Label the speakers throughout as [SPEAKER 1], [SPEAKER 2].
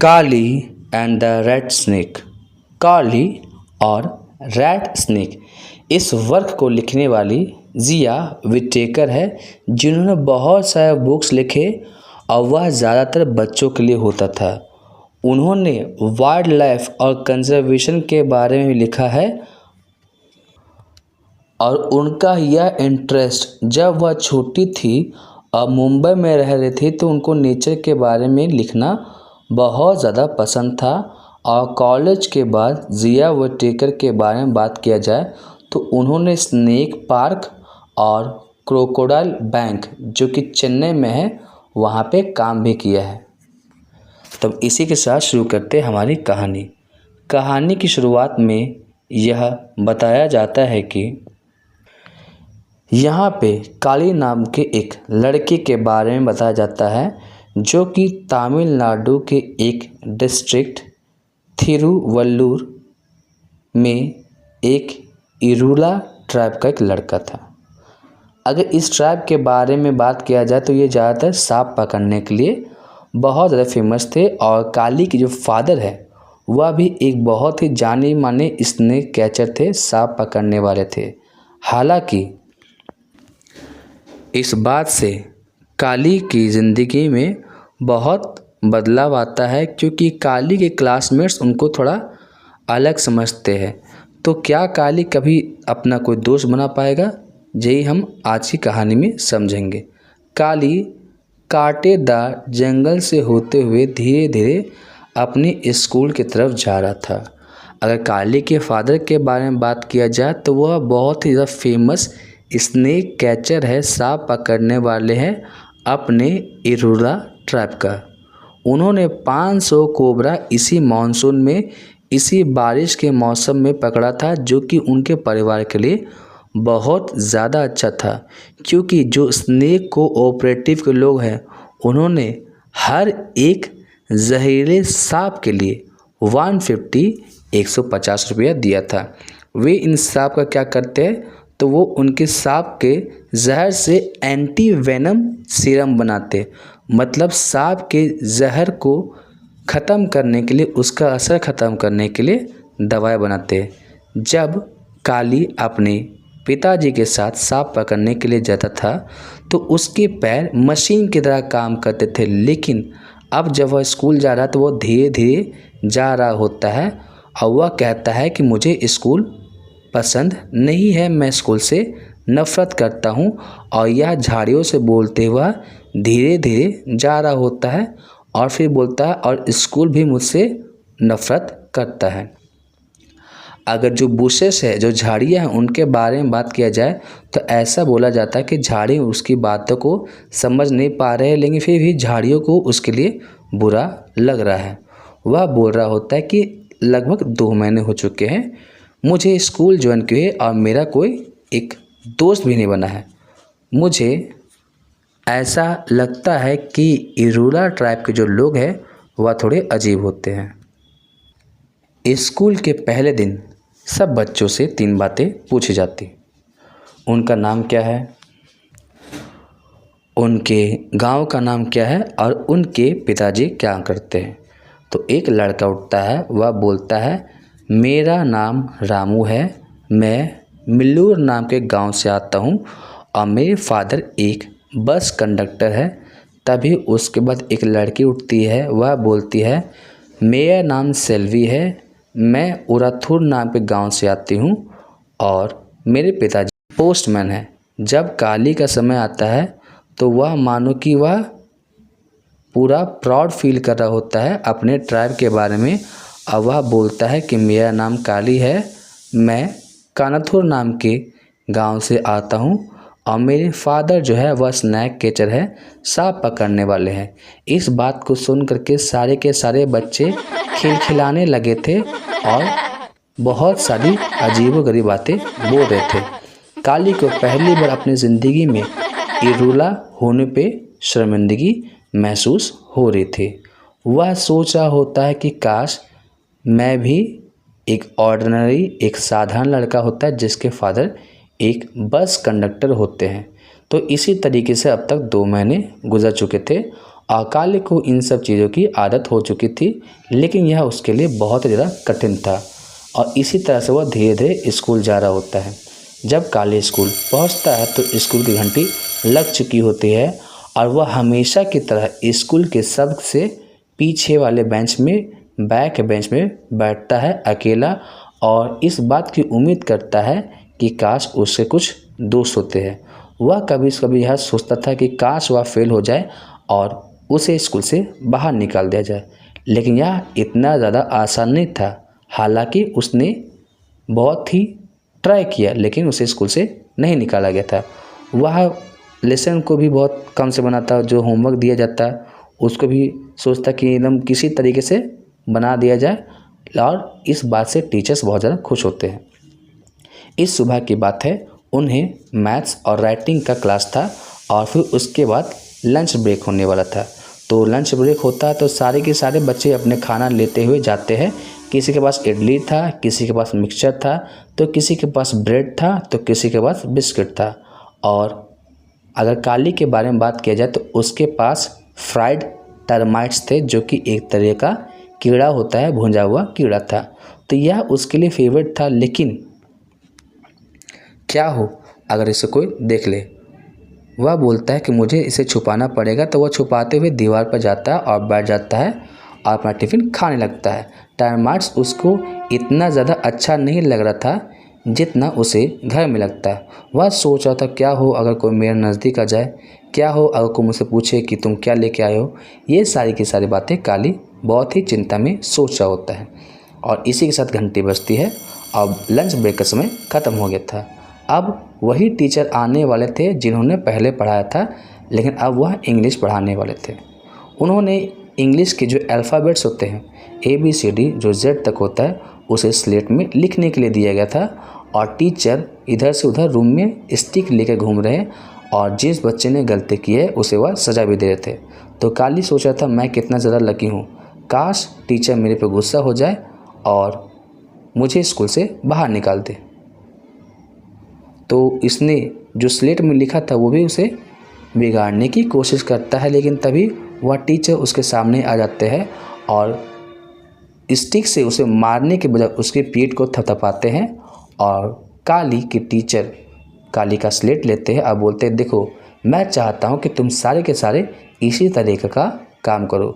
[SPEAKER 1] Kali and the red snake. Kali और red snake इस work को लिखने वाली जिया विटेकर है, जिन्होंने बहुत सारे बुक्स लिखे और वह ज़्यादातर बच्चों के लिए होता था। उन्होंने वाइल्ड लाइफ और कंजर्वेशन के बारे में लिखा है और उनका यह इंटरेस्ट जब वह छोटी थी और मुंबई में रह रही थी तो उनको नेचर के बारे में लिखना बहुत ज़्यादा पसंद था। और कॉलेज के बाद जिया विटेकर के बारे में बात किया जाए तो उन्होंने स्नेक पार्क और क्रोकोडाइल बैंक जो कि चेन्नई में है वहाँ पे काम भी किया है। तब इसी के साथ शुरू करते हैं हमारी कहानी। कहानी की शुरुआत में यह बताया जाता है कि यहाँ पे काली नाम के एक लड़के के बारे में बताया जाता है जो कि तमिलनाडु के एक डिस्ट्रिक्ट थिरुवल्लुर में एक इरुला ट्राइब का एक लड़का था। अगर इस ट्राइब के बारे में बात किया जाए तो ये ज़्यादातर सांप पकड़ने के लिए बहुत ज़्यादा फेमस थे और काली के जो फादर है वह भी एक बहुत ही जाने माने स्नेक कैचर थे, सांप पकड़ने वाले थे। हालांकि इस बात से काली की ज़िंदगी में बहुत बदलाव आता है क्योंकि काली के क्लासमेट्स उनको थोड़ा अलग समझते हैं। तो क्या काली कभी अपना कोई दोस्त बना पाएगा, यही हम आज की कहानी में समझेंगे। काली कांटेदार जंगल से होते हुए धीरे धीरे अपने स्कूल की तरफ जा रहा था। अगर काली के फादर के बारे में बात किया जाए तो वह बहुत ही ज़्यादा फेमस स्नेक कैचर है, सांप पकड़ने वाले हैं अपने इरुला ट्राइब का। उन्होंने 500 कोबरा इसी मानसून में, इसी बारिश के मौसम में पकड़ा था, जो कि उनके परिवार के लिए बहुत ज़्यादा अच्छा था क्योंकि जो स्नेक को ऑपरेटिव के लोग हैं उन्होंने हर एक जहरीले सांप के लिए 150 रुपया दिया था। वे इन सांप का क्या करते हैं तो वो उनके सांप के जहर से एंटी वेनम सीरम बनाते, मतलब सांप के जहर को ख़त्म करने के लिए, उसका असर ख़त्म करने के लिए दवाई बनाते। जब काली अपने पिताजी के साथ सांप पकड़ने के लिए जाता था तो उसके पैर मशीन की तरह काम करते थे, लेकिन अब जब वह स्कूल जा रहा है तो वह धीरे धीरे जा रहा होता है और वह कहता है कि मुझे स्कूल पसंद नहीं है, मैं स्कूल से नफ़रत करता हूँ। और यह झाड़ियों से बोलते हुआ धीरे धीरे जा रहा होता है और फिर बोलता है और स्कूल भी मुझसे नफ़रत करता है। अगर जो बुशेस है, जो झाड़ियाँ हैं, उनके बारे में बात किया जाए तो ऐसा बोला जाता है कि झाड़ी उसकी बातों को समझ नहीं पा रहे हैं, लेकिन फिर भी झाड़ियों को उसके लिए बुरा लग रहा है। वह बोल रहा होता है कि लगभग 2 महीने हो चुके हैं मुझे स्कूल ज्वाइन किए और मेरा कोई एक दोस्त भी नहीं बना है। मुझे ऐसा लगता है कि इरुला ट्राइब के जो लोग हैं वह थोड़े अजीब होते हैं। स्कूल के पहले दिन सब बच्चों से 3 बातें पूछी जाती। उनका नाम क्या है, उनके गांव का नाम क्या है और उनके पिताजी क्या करते हैं। तो एक लड़का उठता है, वह बोलता है मेरा नाम रामू है, मैं मिल्लूर नाम के गांव से आता हूं और मेरे फादर एक बस कंडक्टर है। तभी उसके बाद एक लड़की उठती है, वह बोलती है मेरा नाम सेल्वी है, मैं उराथुर नाम के गांव से आती हूं और मेरे पिताजी पोस्टमैन हैं। जब काली का समय आता है तो वह मानो कि वह पूरा प्राउड फील कर रहा होता है अपने ट्राइब के बारे में और वह बोलता है कि मेरा नाम काली है, मैं कानाथुर नाम के गांव से आता हूं और मेरे फादर जो है वह स्नैक कैचर है, सांप पकड़ने वाले हैं। इस बात को सुन करके सारे के सारे बच्चे खिलखिलाने लगे थे और बहुत सारी अजीबोगरीब बातें बोल रहे थे। काली को पहली बार अपनी ज़िंदगी में इरुला होने पे शर्मिंदगी महसूस हो रही थी। वह सोच रहा होता है कि काश मैं भी एक ऑर्डिनरी, एक साधारण लड़का होता है जिसके फादर एक बस कंडक्टर होते हैं। तो इसी तरीके से अब तक 2 महीने गुजर चुके थे और काली को इन सब चीज़ों की आदत हो चुकी थी, लेकिन यह उसके लिए बहुत ज़्यादा कठिन था। और इसी तरह से वह धीरे धीरे स्कूल जा रहा होता है। जब काली स्कूल पहुंचता है तो स्कूल की घंटी लग चुकी होती है और वह हमेशा की तरह स्कूल के सबसे पीछे वाले बेंच में, बैक बेंच में बैठता है अकेला, और इस बात की उम्मीद करता है कि काश उससे कुछ दोस्त होते हैं। वह कभी कभी यह सोचता था कि काश वह फेल हो जाए और उसे स्कूल से बाहर निकाल दिया जाए, लेकिन यह इतना ज़्यादा आसान नहीं था। हालांकि उसने बहुत ही ट्राई किया, लेकिन उसे स्कूल से नहीं निकाला गया था। वह लेसन को भी बहुत कम से बनाता, जो होमवर्क दिया जाता उसको भी सोचता कि एकदम किसी तरीके से बना दिया जाए, और इस बात से टीचर्स बहुत ज़्यादा खुश होते हैं। इस सुबह की बात है, उन्हें मैथ्स और राइटिंग का क्लास था और फिर उसके बाद लंच ब्रेक होने वाला था। तो लंच ब्रेक होता है तो सारे के सारे बच्चे अपने खाना लेते हुए जाते हैं। किसी के पास इडली था, किसी के पास मिक्सचर था, तो किसी के पास ब्रेड था, तो किसी के पास बिस्किट था। और अगर काली के बारे में बात किया जाए तो उसके पास फ्राइड टर्माइट्स थे, जो कि एक तरह का कीड़ा होता है, भुंजा हुआ कीड़ा था। तो यह उसके लिए फेवरेट था, लेकिन क्या हो अगर इसे कोई देख ले। वह बोलता है कि मुझे इसे छुपाना पड़ेगा, तो वह छुपाते हुए दीवार पर जाता है और बैठ जाता है और अपना टिफ़िन खाने लगता है। टर्माइट्स उसको इतना ज़्यादा अच्छा नहीं लग रहा था जितना उसे घर में लगता है। वह सोच रहा था क्या हो अगर कोई मेरे नज़दीक आ जाए, क्या हो अगर कोई मुझसे पूछे कि तुम क्या लेके आए हो। ये सारी की सारी बातें काली बहुत ही चिंता में सोच रहा होता है। और इसी के साथ घंटी बजती है और लंच ब्रेक का समय ख़त्म हो गया था। अब वही टीचर आने वाले थे जिन्होंने पहले पढ़ाया था, लेकिन अब वह इंग्लिश पढ़ाने वाले थे। उन्होंने इंग्लिश के जो अल्फ़ाबेट्स होते हैं ABCD जो Z तक होता है उसे स्लेट में लिखने के लिए दिया गया था, और टीचर इधर से उधर रूम में स्टिक लेकर घूम रहे हैं, और जिस बच्चे ने गलती की है उसे वह सज़ा भी दे रहे थे। तो काली सोच रहा था मैं कितना ज़्यादा लकी हूँ, काश टीचर मेरे पे गुस्सा हो जाए और मुझे स्कूल से बाहर निकाल दे। तो इसने जो स्लेट में लिखा था वो भी उसे बिगाड़ने की कोशिश करता है, लेकिन तभी वह टीचर उसके सामने आ जाते हैं और स्टिक से उसे मारने के बजाय उसके पीठ को थपथपाते हैं। और काली के टीचर काली का स्लेट लेते हैं और बोलते हैं देखो मैं चाहता हूँ कि तुम सारे के सारे इसी तरीके का काम करो।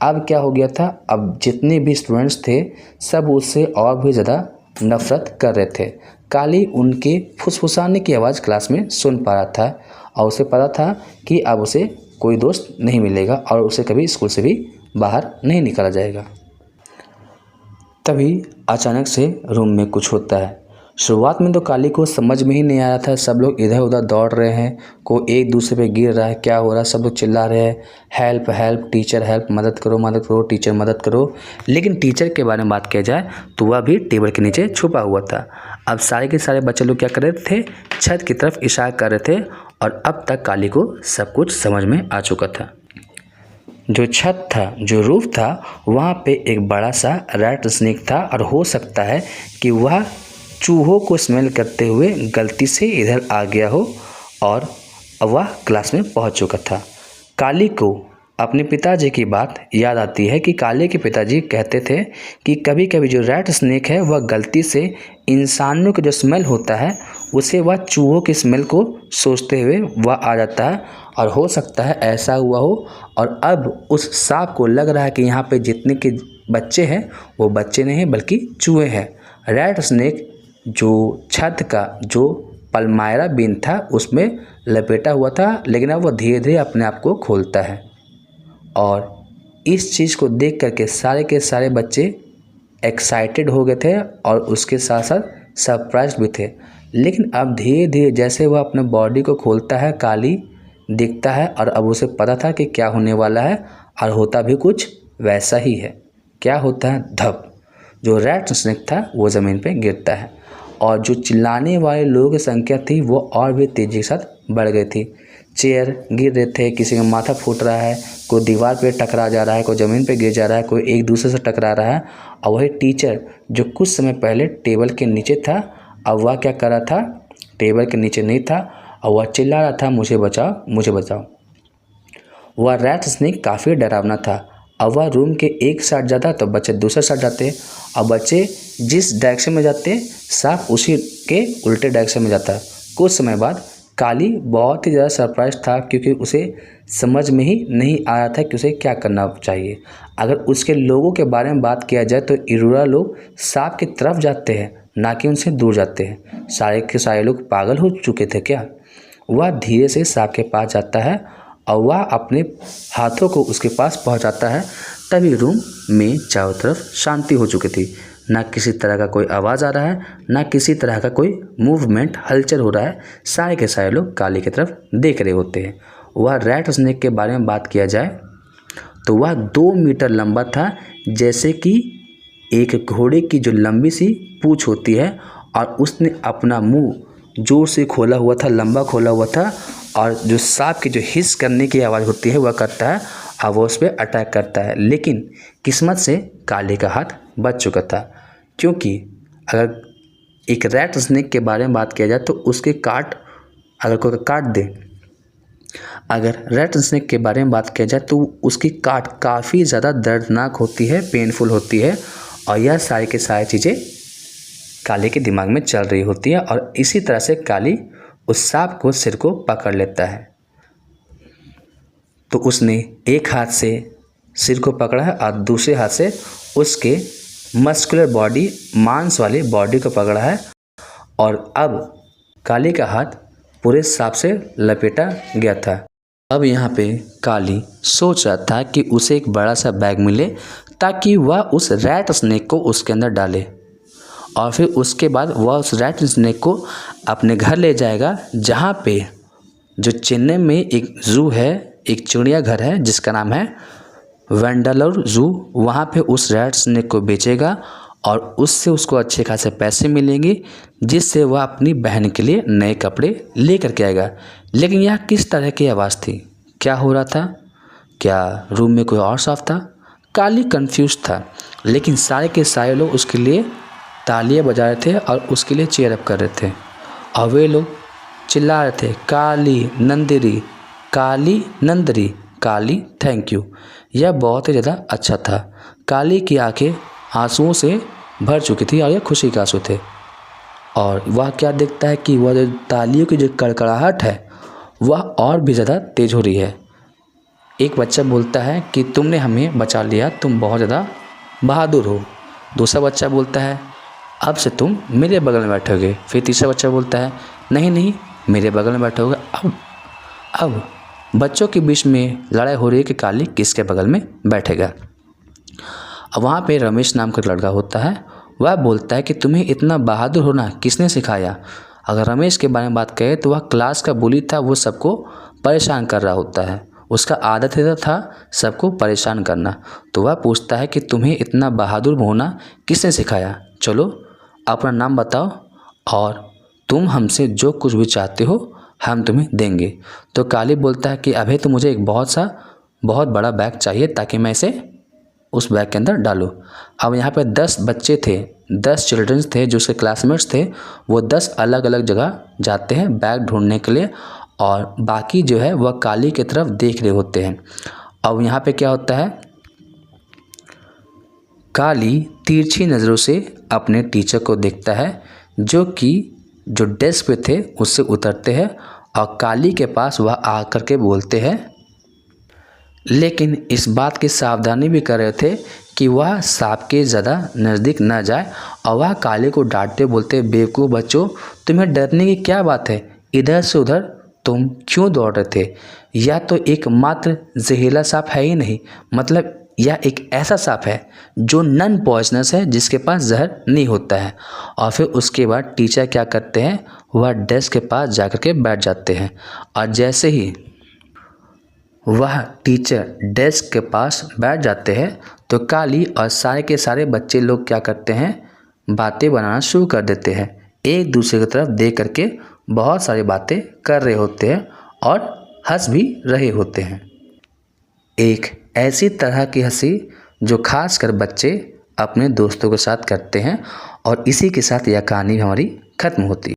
[SPEAKER 1] अब क्या हो गया था, अब जितने भी स्टूडेंट्स थे सब उससे और भी ज़्यादा नफ़रत कर रहे थे। काली उनके फुसफुसाने की आवाज़ क्लास में सुन पा रहा था और उसे पता था कि अब उसे कोई दोस्त नहीं मिलेगा और उसे कभी स्कूल से भी बाहर नहीं निकाला जाएगा। तभी अचानक से रूम में कुछ होता है। शुरुआत में तो काली को समझ में ही नहीं आ रहा था, सब लोग इधर उधर दौड़ रहे हैं, कोई एक दूसरे पे गिर रहा है, क्या हो रहा है, सब लोग चिल्ला रहे हैं हेल्प हेल्प टीचर हेल्प, मदद करो टीचर मदद करो। लेकिन टीचर के बारे में बात किया जाए तो वह भी टेबल के नीचे छुपा हुआ था। अब सारे के सारे बच्चे लोग क्या कर रहे थे, छत की तरफ इशारा कर रहे थे, और अब तक काली को सब कुछ समझ में आ चुका था। जो छत था, जो रूफ था, वहाँ पे एक बड़ा सा रैट स्नेक था, और हो सकता है कि वह चूहों को स्मेल करते हुए गलती से इधर आ गया हो और वह क्लास में पहुँच चुका था। काली को अपने पिताजी की बात याद आती है कि काली के पिताजी कहते थे कि कभी कभी जो रैट स्नेक है वह गलती से इंसानों का जो स्मेल होता है उसे वह चूहों की स्मेल को सोचते हुए वह आ जाता है, और हो सकता है ऐसा हुआ हो। और अब उस सांप को लग रहा है कि यहाँ पे जितने के बच्चे हैं वो बच्चे नहीं हैं बल्कि चूहे हैं। रैट स्नेक जो छत का जो पलमायरा बीन था उसमें लपेटा हुआ था, लेकिन अब वह धीरे धीरे अपने आप को खोलता है। और इस चीज़ को देख करके सारे के सारे बच्चे एक्साइटेड हो गए थे और उसके साथ साथ सरप्राइज भी थे। लेकिन अब धीरे धीरे जैसे वह अपने बॉडी को खोलता है, काली दिखता है, और अब उसे पता था कि क्या होने वाला है, और होता भी कुछ वैसा ही है। क्या होता है, धप, जो रैट स्नेक था वो ज़मीन पे गिरता है, और जो चिल्लाने वाले लोगों की संख्या थी वो और भी तेज़ी के साथ बढ़ गई थी। चेयर गिर रहे थे, किसी का माथा फूट रहा है, कोई दीवार पे टकरा जा रहा है, कोई ज़मीन पे गिर जा रहा है, कोई एक दूसरे से टकरा रहा है। और वही टीचर जो कुछ समय पहले टेबल के नीचे था, अब वह क्या कर रहा था, टेबल के नीचे नहीं था और वह चिल्ला रहा था मुझे बचाओ मुझे बचाओ। वह रैट स्नेक काफ़ी डरावना था। अब वह रूम के एक साइड जाता तो बच्चे दूसरे साइड जाते, और बच्चे जिस डायरेक्शन में जाते सांप उसी के उल्टे डायरेक्शन में जाता। कुछ समय बाद काली बहुत ही ज़्यादा सरप्राइज था, क्योंकि उसे समझ में ही नहीं आ रहा था कि उसे क्या करना चाहिए। अगर उसके लोगों के बारे में बात किया जाए तो इरोरा लोग सांप की तरफ जाते हैं, ना कि उनसे दूर जाते हैं। सारे के सारे लोग पागल हो चुके थे क्या? वह धीरे से सांप के पास जाता है और वह अपने हाथों को उसके पास पहुंचाता है। तभी रूम में चारों तरफ शांति हो चुकी थी। ना किसी तरह का कोई आवाज़ आ रहा है, ना किसी तरह का कोई मूवमेंट हलचल हो रहा है। सारे के सारे लोग काली की तरफ देख रहे होते हैं। वह रैट स्नेक के बारे में बात किया जाए तो वह 2 मीटर लंबा था, जैसे कि एक घोड़े की जो लंबी सी पूँछ होती है, और उसने अपना मुंह जोर से खोला हुआ था, लंबा खोला हुआ था, और जो सांप की जो हिस करने की आवाज़ होती है वह करता है और वो उस पर अटैक करता है। लेकिन किस्मत से काली का हाथ बच चुका था, क्योंकि अगर एक रैट स्नेक के बारे में बात किया जाए तो उसके अगर कोई काट दे, अगर रैट स्नेक के बारे में बात किया जाए तो उसकी काट काफ़ी ज़्यादा दर्दनाक होती है, पेनफुल होती है, और यह सारी की सारी चीज़ें काली के दिमाग में चल रही होती है। और इसी तरह से काली उस सांप को सिर को पकड़ लेता है। तो उसने एक हाथ से सिर को पकड़ा है और दूसरे हाथ से उसके मस्कुलर बॉडी, मांस वाली बॉडी को पकड़ा है, और अब काली का हाथ पूरे सांप से लपेटा गया था। अब यहाँ पे काली सोच रहा था कि उसे एक बड़ा सा बैग मिले ताकि वह उस रैट स्नेक को उसके अंदर डाले, और फिर उसके बाद वह उस रैट स्नेक को अपने घर ले जाएगा, जहाँ पे जो चेन्नई में एक ज़ू है, एक चिड़ियाघर है जिसका नाम है वेंडालोर ज़ू। वहाँ पे उस रैट स्नेक को बेचेगा और उससे उसको अच्छे खासे पैसे मिलेंगे, जिससे वह अपनी बहन के लिए नए कपड़े ले करके आएगा। लेकिन यह किस तरह की आवाज़ थी? क्या हो रहा था? क्या रूम में कोई और सांप था? काली कंफ्यूज था, लेकिन सारे के सारे लोग उसके लिए तालियां बजा रहे थे और उसके लिए चीयर अप कर रहे थे, और वे लोग चिल्ला रहे थे, काली नंदरी, काली नंदरी, काली थैंक यू। यह बहुत ही ज़्यादा अच्छा था। काली की आंखें आंसुओं से भर चुकी थी और यह खुशी के आंसू थे, और वह क्या देखता है कि वह जो तालियों की जो कड़कड़ाहट है वह और भी ज़्यादा तेज़ हो रही है। एक बच्चा बोलता है कि तुमने हमें बचा लिया, तुम बहुत ज़्यादा बहादुर हो। दूसरा बच्चा बोलता है अब से तुम मेरे बगल में बैठोगे। फिर तीसरा बच्चा बोलता है नहीं नहीं, मेरे बगल में बैठोगे। अब बच्चों के बीच में लड़ाई हो रही है कि काली किसके बगल में बैठेगा। अब वहाँ पे रमेश नाम का लड़का होता है, वह बोलता है कि तुम्हें इतना बहादुर होना किसने सिखाया। अगर रमेश के बारे में बात करें तो वह क्लास का बुली था, वो सबको परेशान कर रहा होता है, उसका आदत था सबको परेशान करना। तो वह पूछता है कि तुम्हें इतना बहादुर होना किसने सिखाया, चलो अपना नाम बताओ और तुम हमसे जो कुछ भी चाहते हो हम तुम्हें देंगे। तो काली बोलता है कि अभी तो मुझे एक बहुत बड़ा बैग चाहिए ताकि मैं इसे उस बैग के अंदर डालूं। अब यहाँ पे 10 बच्चे थे, 10 चिल्ड्रंस थे जो उसके क्लासमेट्स थे। वो 10 अलग अलग जगह जाते हैं बैग ढूंढने के लिए, और बाकी जो है वह काली की तरफ देख रहे होते हैं। अब यहाँ पे क्या होता है, काली तिरछी नज़रों से अपने टीचर को देखता है, जो डेस्क पे थे उससे उतरते हैं और काली के पास वह आकर के बोलते हैं, लेकिन इस बात की सावधानी भी कर रहे थे कि वह सांप के ज़्यादा नज़दीक न जाए। और वह काली को डांटते बोलते, बेवकूफ़ बच्चों, तुम्हें डरने की क्या बात है, इधर से उधर तुम क्यों दौड़ रहे थे? यह तो एक मात्र जहरीला सांप है ही नहीं, मतलब यह एक ऐसा सांप है जो नॉन पॉइजनस है, जिसके पास जहर नहीं होता है। और फिर उसके बाद टीचर क्या करते हैं, वह डेस्क के पास जाकर के बैठ जाते हैं, और जैसे ही वह टीचर डेस्क के पास बैठ जाते हैं तो काली और सारे के सारे बच्चे लोग क्या करते हैं, बातें बनाना शुरू कर देते हैं। एक दूसरे की तरफ देख करके बहुत सारी बातें कर रहे होते हैं और हंस भी रहे होते हैं। एक ऐसी तरह की हंसी जो खासकर बच्चे अपने दोस्तों के साथ करते हैं, और इसी के साथ यह कहानी हमारी ख़त्म होती है।